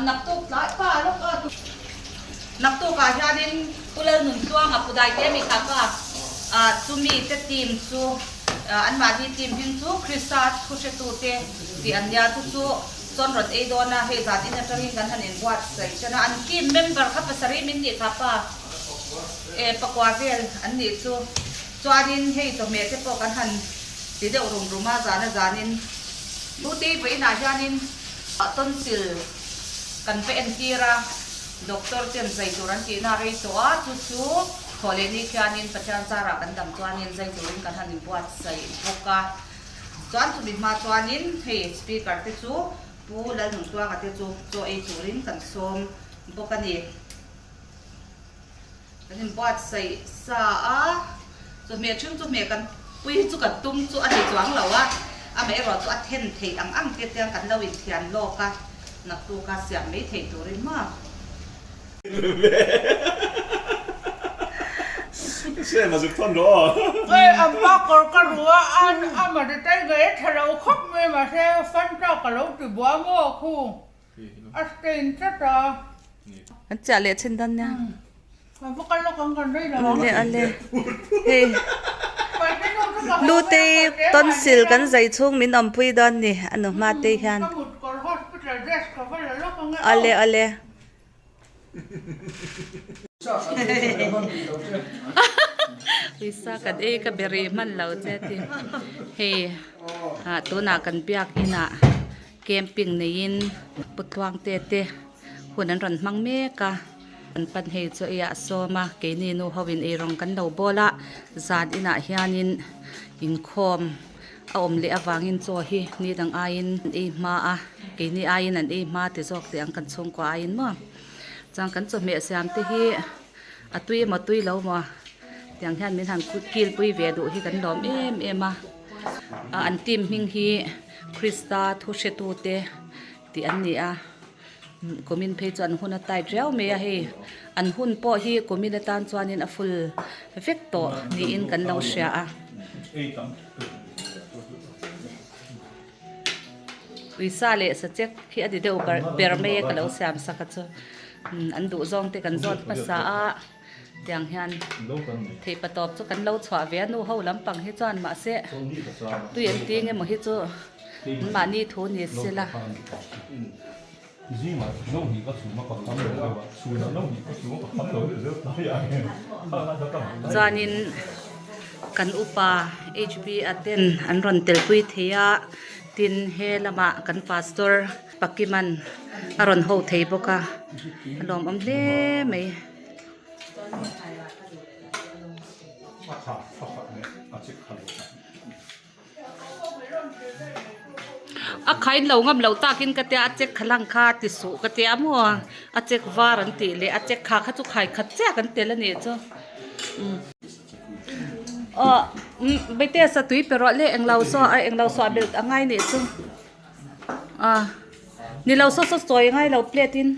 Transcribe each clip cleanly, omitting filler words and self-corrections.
นักตุกหลายป้าลูกนักตุกอาจารย์นี่ผู้เล่นหนุ่มตัวกับผู้ใดเตี้ยมีครับว่าซูมีเตทีมซูอันมาที่ทีมพิมซูคริสตาทุเชตูเตที่อันยาทุซูจนรถเอโดนะเฮจัดอินเตอร์เน็ตกันทันเองวัดใส่ฉะนั้นอันทีมเมมเบอร์ครับภาษาริมินนี่ครับว่าปกวาเวลอันนี้ซูจวานินเฮตัวเมียจะปกันทันที่เดี๋ยวรุ่งรุ่งมาจานินดูตีไปน่าจานินต้นสิลกันเป็นทีระด็อกเตอร์เจนใจจุรันจีนารีตัวทุกๆขอเลนี่แค่นินประจันสาระกันดำจวนนินใจจุรันกันทันนินปวดใส่พกกาจวนสุบิมาจวนนินเฮสปีกร์ติจูปูแล้วหนุ่มตัวกันติจูโจเอจุรินกันส้มพกกันนี่กันนินปวดใส่สาจุเมียชุ่มจุเมียกันปุยจุกันตุ้มจุอันนี้จวงเหล่าว่าอาไม่รอจุอัดเทนเทอังเตียงกันเราวินเทียนโลกะนักตัวกาเสียงไม่เทตัวริมากser man så fan då. Am bakar karua an amade tege thalo khop me ma se fanta kalo ti bua mo khu. Astin chata. An cha le chen dan nya. Am bakal lo kan kan dei la. Ale. Hey. Lu te ton sil kan zai chung min am pui don ni anu ma te hian. Ale. Isa kad ka beri man lau cheti he tu na kan piak ina camping nein putwang te hunan ran mang me ka an pan he cho ya so ma ke ni nu hawin e rong kan lo bola zan ina hianin in khom a om le awangin cho hi ni dang ain e ma a ke ni ain an e ma te jok te ang kan chung ko ain ma chang kan cho me siam te hi atui ma tui lo ma tiang hian min han kilpui ve du hi kan dom em a an team hing hi Krista Thuhretu te ti an ni a komin phe chan hun a tai reu me a he an hun po hi komin tan chuanin a full vekto ni in kan lo sha a Krista le sa chek khi adi de ber me ka lo siam saka chu an du zong te kan zot pa sa a tiang hian thei patop chu kan lo chwa ve nu ho lampang hi chuan ma se tu yen ting e mo hi chu ma ni thu ni sela Zima no hi ka suma ka kham lo wa suna no hi ka suma ka kham lo le ta ya chanin kan upa HB aten an ron tel pui thea tin he lama kan pastor pakiman aron ho thei boka alom am hle mai a khain lo ngam lo takin ka te a chek khalang kha ti su ka te amo a chek varan ti le a chek kha kha chu khai khat che kan te la ne chu bete sa tui pero le englau so abel angai ne chu ni lo so soi ngai lo plate in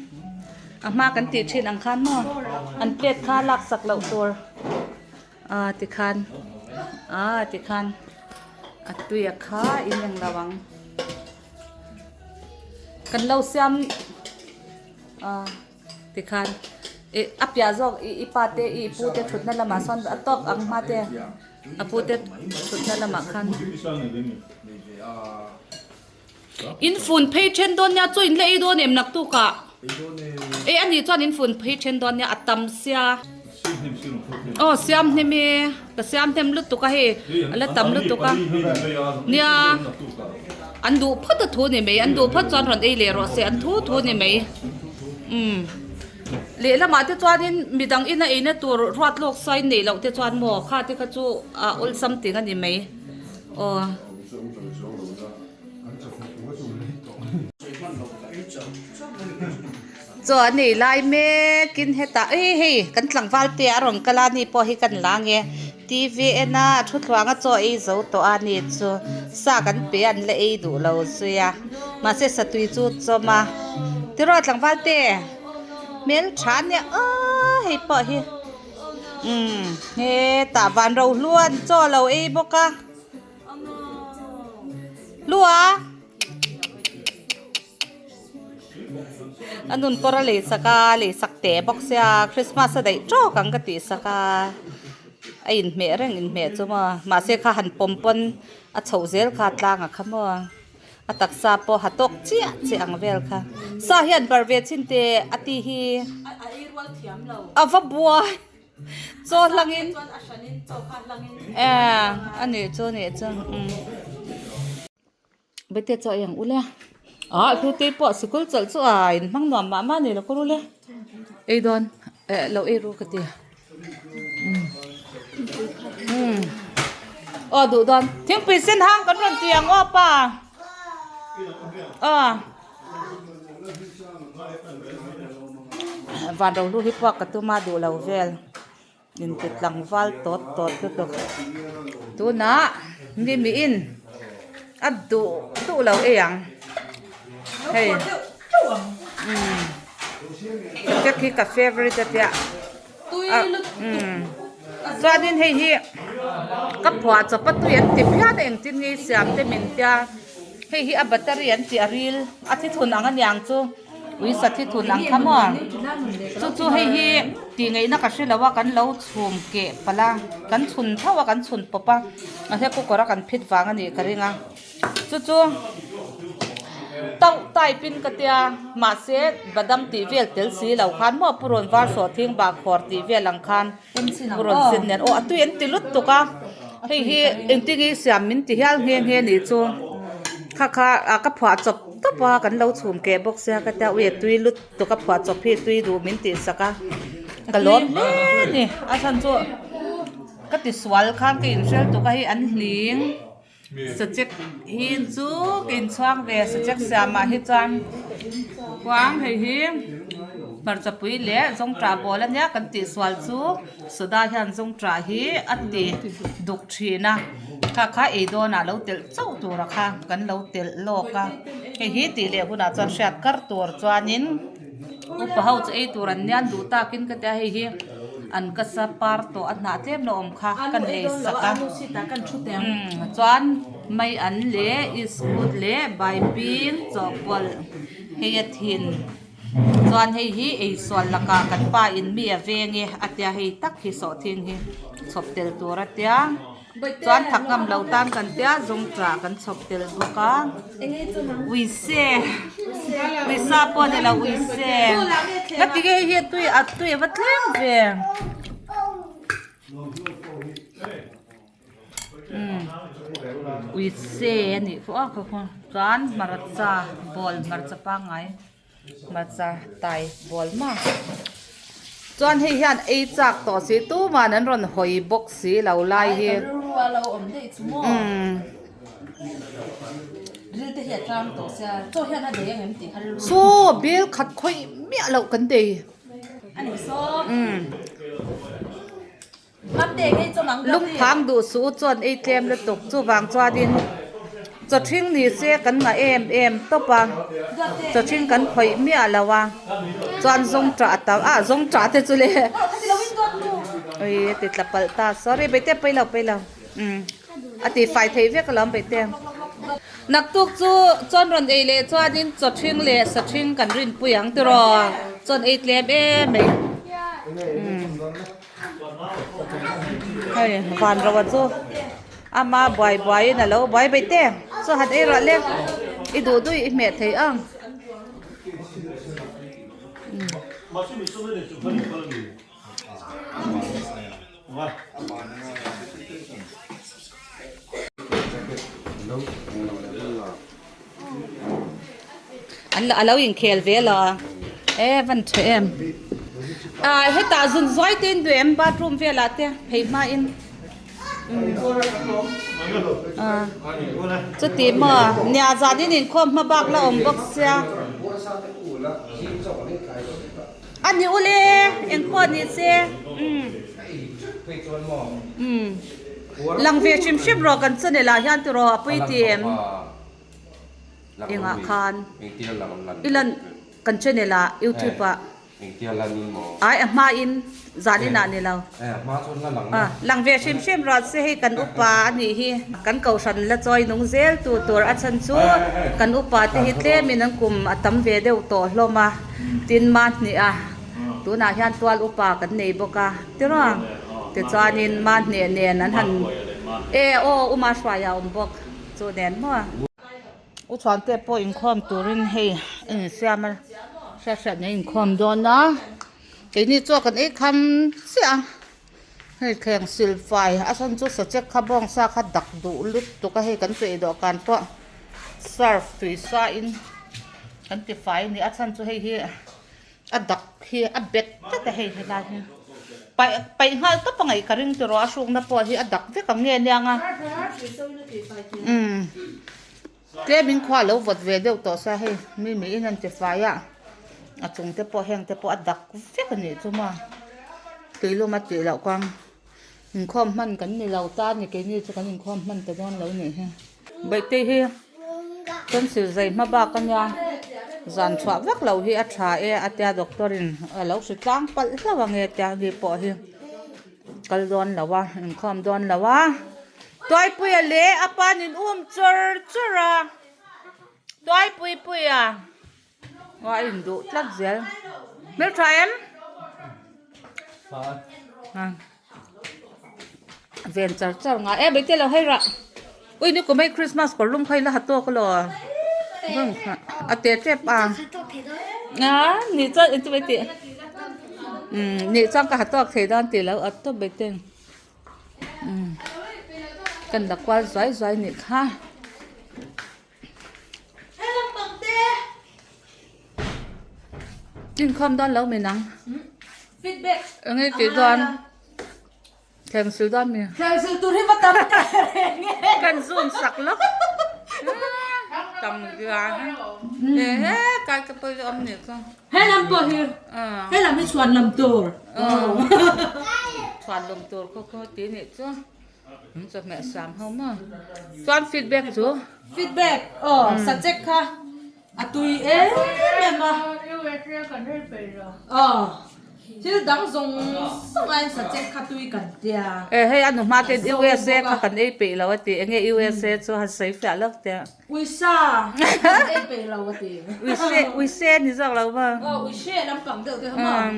ma kan ti thin ang khan mo an plate kha lak sak lo tor ti khan atui kha in yang lawang kan lo siam ti khan apya jok I pate I pute thutna lama son atok ang mate apute thutna lama khan in phun pay chen don nya cho in le I don em nak tu ka ani chuan in phun pay chen don nya atam sia siam ne me ka siam them lut tu ka he ala tam lut tu ka nia an du phat thu ne me an du phat chuan ron ei le ro se an thu ne me le lama te chuanin midang ina eina tur ruat lok sai nei lo te chuan mo kha te kha chu ol something ani mai cho nei lai me kin heta he kan tlangwal te arong kala ni po hi kan la nge TV ena thu thwanga cho ei zo to ani chu sa kan pe an le ei du lo suya ma se satui chu choma ti ro tlangwal te mel chan ne he po hi he ta van ro luan cho lo ei boka lua อันนู้นก็ระเลยสักาเลยสักเตะบอกเสียคริสต์มาสได้โจ้กังกติสักาไอ้อินเมเรื่องอินเมจุมาเสียข้าหันปมปนอัดเฉาเซลขาดลางอ่ะขโมยอัตักซาปหัตตกเจียเจียงเวลค่ะสาเหตุบริเวณชินเตอติฮีอวบัวโจลังอินอันนี้โจเนี่ยจังไปเตะโจอย่างอุ้เลยครูเตะปอสกุลจัลโจมั่งหนอมมาเนี่ยเราก็รู้เลยไอ้ดอนเรารู้กันเตะดูดอนทิ้งปีเส้นทางกันรันเตียงป่ะวันเราลูกฮิปฮอปกับตัวมาดูเราเวลยินติดหลังวัลตดก็ตัวน่ะนี่มีอินดูเราเองเฮ้ยจะคิดกับเฟเวอร์ตเดียส่วนนี้เฮียกับผัวจะปัตตุยันติดยาเองที่นี่เสียมเต็มเตียเฮียอับตรียันติอาริลอาทิตย์ทุนอังกันยังจูวิสัทธิทุนอังขมอนจู่เฮียตีไงนักศิลปะกันเล่าชุมเก็บปะละกันชุนเท่าว่ากันชุนปะปะอาทิตย์กูก็รักกันพิดฟังกันนี่กันยังจู่เต้าไตปินกเตียมาเสดบัดมตีเวลเตลสีเหล่าขันมั่วปรนวาสอทิ้งบากขอตีเวลหลังคันปรนสินเนนตุยันติลุตตุกะเฮียเอ็งติกิสยามินติเฮลเฮียนี่จู่ข้ากับผัวจบตบว่ากันเราชุมเก็บบอกเสียกันแต่เวทตุยลุตตุกับผัวจบพี่ตุยดูมินติสักะกะล้มนี่อาจารย์จู่ก็ติดสวลข้างกินเชลตุกะให้อันหลิงสจักหินจูกินช่างเวสจักสามาฮิจันกวางให้หิมมันจะปุยเละจงตราบอลเนี่ยกันติสวลจูสุดาหันจงตราฮีอันติดุกชีนะข้าเอโดน่ะเราเตลเจ้าตัวราคากันเราเตลโลกะให้ฮีตีเลี้ยคุณอาจารย์เสียดกัดตัวจวนนินอุปหัวจะไอตัวรันยันดูตากินกันแต่ให้ฮีอันก็สปาร์โตอันหนาเทียมลมค่ะกันเลยสักกันจวนไม่อันเละอิสกุดเละใบปีนจอกบอลเฮียทินจวนให้ฮีไอส่วนละกากันป้าอินเมียเวงอัตยาให้ตักฮิโซทิงฮีชอบเตลตัวรัตยาจวนถักงำเหล่าตามกันเตียจงตรากันชอบเตลบุกาวิเศษวิซาปอนเราวิเศษก็ติเกเฮียตุยวัดเลี้ยงเวงวิเศษนี่พวกเขาจวนมารัชาบอลมารัชปังไงมารัชาไตบอลมาจวนให้เห็นไอ้จักต่อสิตู้มานั้นรอนหอยบกสีเราไล่เฮียสู้เบลขัดคุยเมียเรากันดีลุงพังดูสู้จนไอ้เต็มแล้วตกจู่วางจวดินจะทิ้งนี่เสียกันมาเอ็มตบปะจะทิ้งกันคุยเมียเราวะจวนทรงจ่าตาทรงจ่าเตจุเลยโอ้ยติดละปัลตา sorry ไปเตะไปแล้วอติไฟเทวีก็ล้อมไปเตะนักตุกจู่จนรอนเอเล่จวนดินจะทิ้งเล่สทิ้งกันรินปุยงตรอจนไอ้เต็มเลยเฮ้ยวันเราวันจู่อามาบ่อยน่ะแล้วบ่อยไปเตะสหัสไอ้รอเล็กไอ้ดูด้วยไอ้เม็ดไทยอ่ะอันเรายิงเคลเวลวันเทมให้ตาจุนซอยตีนด้วยบาร์รูมเวลาเตะให้มาอินจะตีมาเนี่ยจานนี้นี่คมมาบักละบักเสียอันนี้อุเล่เอ็งคนนี่เสียหลังเวชิมรอกันซะเนี่ยละยันตัวรอไปเตรียมเอ็งอาคารอีลันกันเช่นเนี่ยละยูทูบอะ mình kia là nhìn mỏ ai ma in zani na ni lo má chôn là lằng lang ve shim shim rat se hi kan upa ni hi kan kau san la choi nung zel tu tur a chan chu kan upa te hi tle min an kum atam ve deu to hloma tin ma ni a tu na hian twal upa kan nei boka tira te chanin ma ne ne an han uma swaya bok chu den mo u chuan te po in khom turin hei siama sa ne in khom don na cái này cho cái ấy khăm xia hay khen silphai à xong cho sợ chết khăm bong sa khát đặc đủ lúc tụ cái hay cái chuyện đó can po surf tùy sa in cái tí phai này à xong cho hay hi à đặc hi à bet tất hay hay là bay hai tất bằng ngày cái riêng từ đó xuống nó po hi à đặc với cái nghe nhang à cái mình khoa lâu vật về đâu tổ sa hay mi nên tí phai à à chúng te po heng te po adak ve kan ni chuma tuilo ma ti lo kwang in khom man kan ni lo ta ni ke ni chu kan in khom man te don lo ni ha bai te hi kan sil zai ma ba kan ya zan chwa vak lo hi a tha atia doctorin lo su tlang pal la nge ta gi po hi kal don la wa in khom don la wa toy pui le apan in chura toy pui àว่าอินดูตักเซลเมื่อทรายอันเวนจัดจัดงานเอ๊ะไปเที่ยวเราให้ละอุ้ยนี่ก็ไม่คริสต์มาสก็ลุ่มใครละหัดตัวก็รอเพิ่งอาเตะเจ็บอ่ะนี่จัดอินไปเตะนี่จังก็หัดตัวเทด้านเตะแล้วอัดตัวไปเตะกันดักว่าสวยนี่ค่ะกินคอมด้านแล้วไหมนังฟีดแบ็กไงตีดอนแข่งซื้อด้านมีแข่งซื้อตัวที่มาตำกันซูมสักลักตำกีฬาเฮ้ยการกระเป๋าอมเนี่ยก็ให้ลำตัวให้ลำไม่ชวนลำตัวชวนลำตัวก็ตีเนี่ยจ้ะจะแม่สามเขามาชวนฟีดแบ็กจ้ะฟีดแบ็กsubject ค่ะà tùy ế em mà chứ đóng dùng xong anh sẽ check khá tùy cần tia hay anh mà tên USA khá cần ế bị lâu thì nghe USA cho hắn xây phải lắm tia USA ế bị lâu thì USA thì sao lâu mà USA làm bằng được thì không mà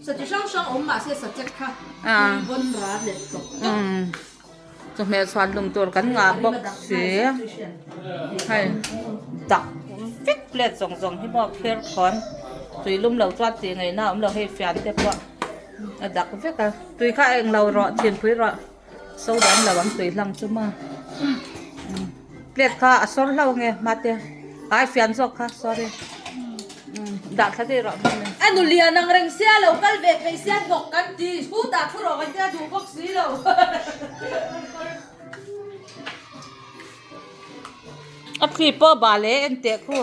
實際上我們是 subject 卡對溫拿嚟讀cho mẹ xoan lùng tuột cắn ngà bọc xế hay đặc viết lệ rồngที่บอกเพียรคอนตุยลุ่มเหล่าจอดตีไงน่าเราให้แฟนเด็กว่าดักวิกอะตุยข้าเองเรารอเทียนพุ้ยรอโซดานเราวันตุยลังจุมาเล็ดข้าสอนเราไงมาเตะไอ้แฟนซอกค่ะ sorry ดักแค่ที่รอมันอันนู้นเลียนังเริงเสียเราคัลเวกไปเสียดกกันดีกูดักผู้รอกันจะดูพวกสีเราอัพคลิปบาเล่เอ็นเตะคู่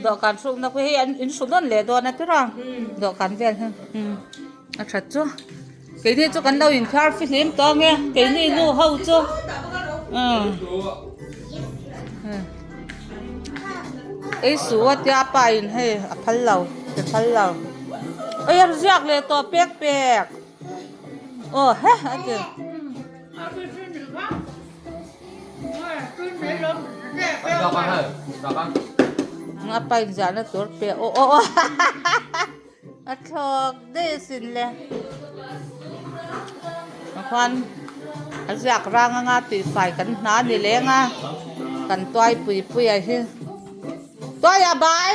ดอกการสุ่มนักเรียนอินสุ่มนั่นแหละตัวนั้นที่เราดอกการเวียนอันชัดจ้ะเกี่ยนี่จ้ะกันเราอินคาร์ฟิลิมตัวเงี้ยเกี่ยนี่รู้howจ้ะไอ้สัวที่อาไปให้พันเราเป็นพันเราไอ้ยังเรียกเลยตัวเปียกโอ้เฮ้อันเดียวapa yang jana torpe athok de sin le khan azak ranga nga ti fai kan na ni le nga kan toy pui ai hi toy ya bai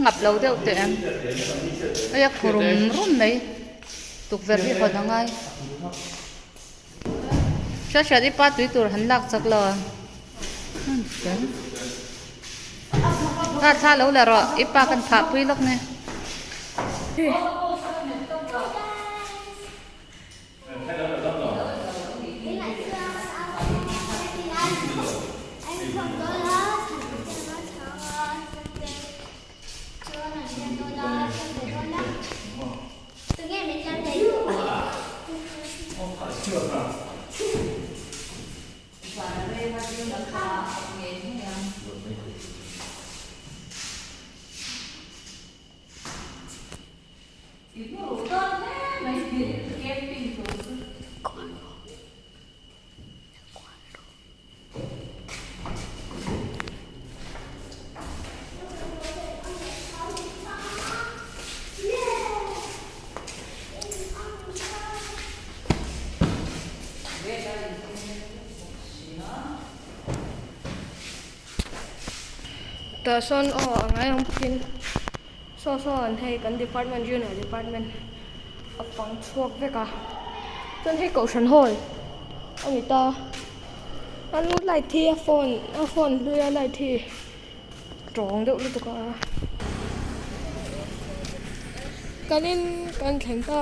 ngập lâu theo tụi em ấy rùm này tục về đi còn thằng ai chắc đi ba tuổi tuổi hắn lạc chắc là tha lâu là rồi ít ba cần thả quý lúc này ta son ngai ang pin so an hei kan department junior department apang chuak veka chon hei ko san hoi ami ta an lu lai thi a phone lu ya lai thi trong deuh lu to ka kanin kan thleng ta